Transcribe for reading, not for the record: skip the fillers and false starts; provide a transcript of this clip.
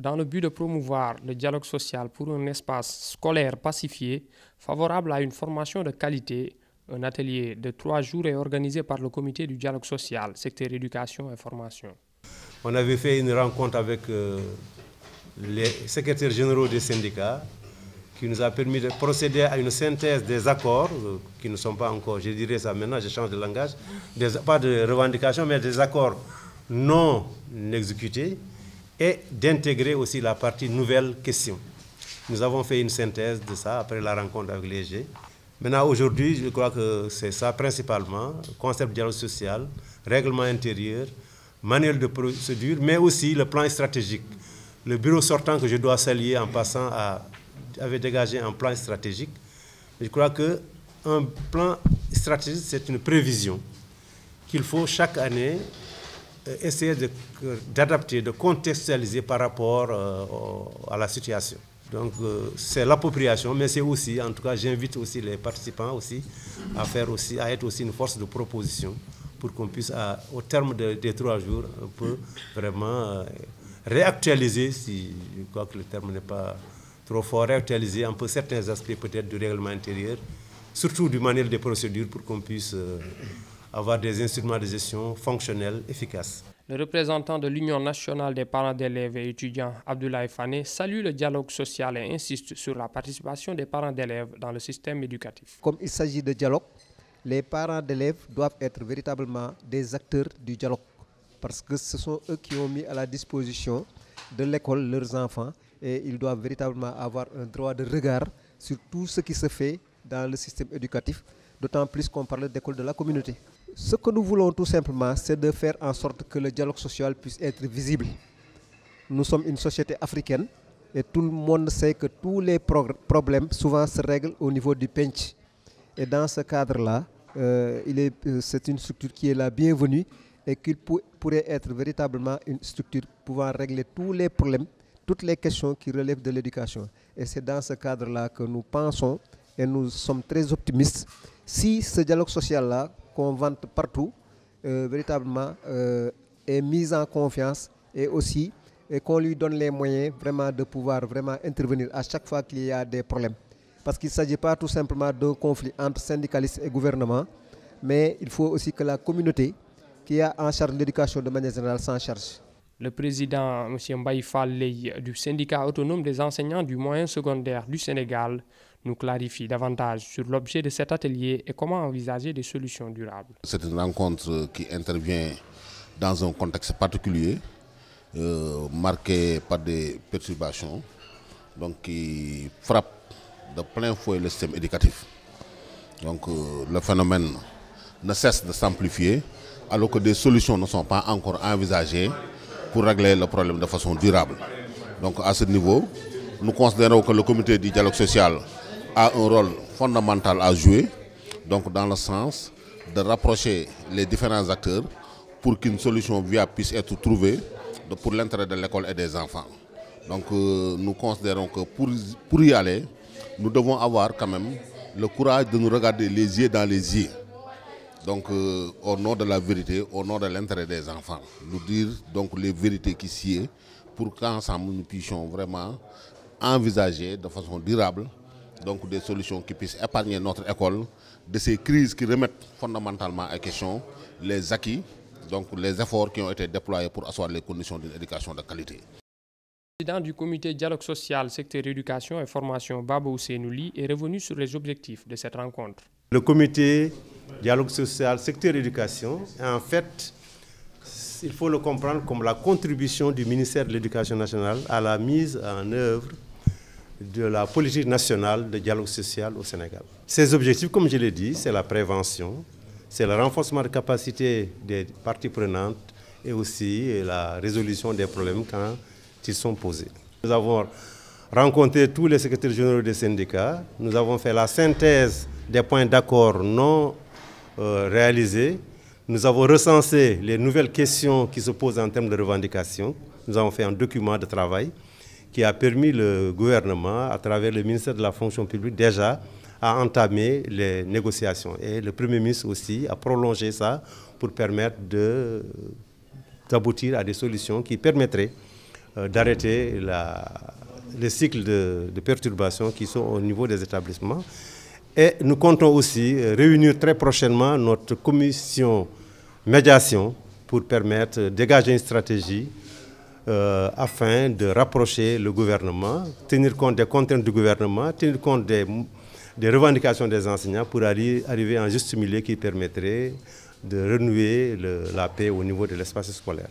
dans le but de promouvoir le dialogue social pour un espace scolaire pacifié, favorable à une formation de qualité. Un atelier de 3 jours est organisé par le comité du dialogue social, secteur éducation et formation. On avait fait une rencontre avec les secrétaires généraux des syndicats qui nous a permis de procéder à une synthèse des accords qui ne sont pas encore, je dirais ça maintenant, je change de langage, pas de revendications, mais des accords non exécutés et d'intégrer aussi la partie nouvelle question. Nous avons fait une synthèse de ça après la rencontre avec les G. Maintenant, aujourd'hui, je crois que c'est ça principalement, concept de dialogue social, règlement intérieur, manuel de procédure, mais aussi le plan stratégique. Le bureau sortant que je dois saluer en passant avait dégagé un plan stratégique. Je crois qu'un plan stratégique, c'est une prévision qu'il faut chaque année essayer d'adapter, de contextualiser par rapport à la situation. Donc c'est l'appropriation, mais c'est aussi, en tout cas j'invite aussi les participants aussi à être aussi une force de proposition pour qu'on puisse, au terme des 3 jours, un peu vraiment réactualiser, si je crois que le terme n'est pas trop fort, réactualiser un peu certains aspects peut-être du règlement intérieur, surtout du manuel des procédures pour qu'on puisse avoir des instruments de gestion fonctionnels, efficaces. Le représentant de l'Union nationale des parents d'élèves et étudiants, Abdoulaye Fane, salue le dialogue social et insiste sur la participation des parents d'élèves dans le système éducatif. Comme il s'agit de dialogue, les parents d'élèves doivent être véritablement des acteurs du dialogue parce que ce sont eux qui ont mis à la disposition de l'école leurs enfants et ils doivent véritablement avoir un droit de regard sur tout ce qui se fait dans le système éducatif, d'autant plus qu'on parle d'école de la communauté. Ce que nous voulons tout simplement, c'est de faire en sorte que le dialogue social puisse être visible. Nous sommes une société africaine et tout le monde sait que tous les problèmes souvent se règlent au niveau du pench. Et dans ce cadre-là, c'est une structure qui est la bienvenue et qui pourrait être véritablement une structure pouvant régler tous les problèmes, toutes les questions qui relèvent de l'éducation. Et c'est dans ce cadre-là que nous pensons et nous sommes très optimistes. Si ce dialogue social-là, qu'on vante partout, véritablement est mis en confiance et aussi qu'on lui donne les moyens vraiment de pouvoir vraiment intervenir à chaque fois qu'il y a des problèmes. Parce qu'il ne s'agit pas tout simplement d'un conflit entre syndicalistes et gouvernement, mais il faut aussi que la communauté qui a en charge l'éducation de manière générale s'en charge. Le président M. Mbaye Fall du syndicat autonome des enseignants du moyen secondaire du Sénégal nous clarifie davantage sur l'objet de cet atelier et comment envisager des solutions durables. C'est une rencontre qui intervient dans un contexte particulier, marqué par des perturbations, donc qui frappent de plein fouet le système éducatif. Donc le phénomène ne cesse de s'amplifier alors que des solutions ne sont pas encore envisagées pour régler le problème de façon durable. Donc à ce niveau, nous considérons que le comité du dialogue social a un rôle fondamental à jouer, donc dans le sens de rapprocher les différents acteurs pour qu'une solution viable puisse être trouvée pour l'intérêt de l'école et des enfants. Donc nous considérons que pour y aller, nous devons avoir quand même le courage de nous regarder les yeux dans les yeux. Donc au nom de la vérité, au nom de l'intérêt des enfants, nous dire donc les vérités qui sied pour qu'ensemble nous puissions vraiment envisager de façon durable donc des solutions qui puissent épargner notre école de ces crises qui remettent fondamentalement en question les acquis, donc les efforts qui ont été déployés pour asseoir les conditions d'une éducation de qualité. Le président du comité dialogue social, secteur éducation et formation, Baba Oussenouli, est revenu sur les objectifs de cette rencontre. Le comité dialogue social, secteur éducation, en fait, il faut le comprendre comme la contribution du ministère de l'Éducation nationale à la mise en œuvre de la politique nationale de dialogue social au Sénégal. Ces objectifs, comme je l'ai dit, c'est la prévention, c'est le renforcement de capacité des parties prenantes et aussi la résolution des problèmes quand ils sont posés. Nous avons rencontré tous les secrétaires généraux des syndicats, nous avons fait la synthèse des points d'accord non réalisés, nous avons recensé les nouvelles questions qui se posent en termes de revendications, nous avons fait un document de travail qui a permis le gouvernement, à travers le ministère de la fonction publique, déjà à entamer les négociations. Et le Premier ministre aussi a prolongé ça pour permettre d'aboutir à des solutions qui permettraient d'arrêter les cycles de perturbations qui sont au niveau des établissements. Et nous comptons aussi réunir très prochainement notre commission médiation pour permettre de dégager une stratégie afin de rapprocher le gouvernement, tenir compte des contraintes du gouvernement, tenir compte des revendications des enseignants pour arriver à un juste milieu qui permettrait de renouer la paix au niveau de l'espace scolaire.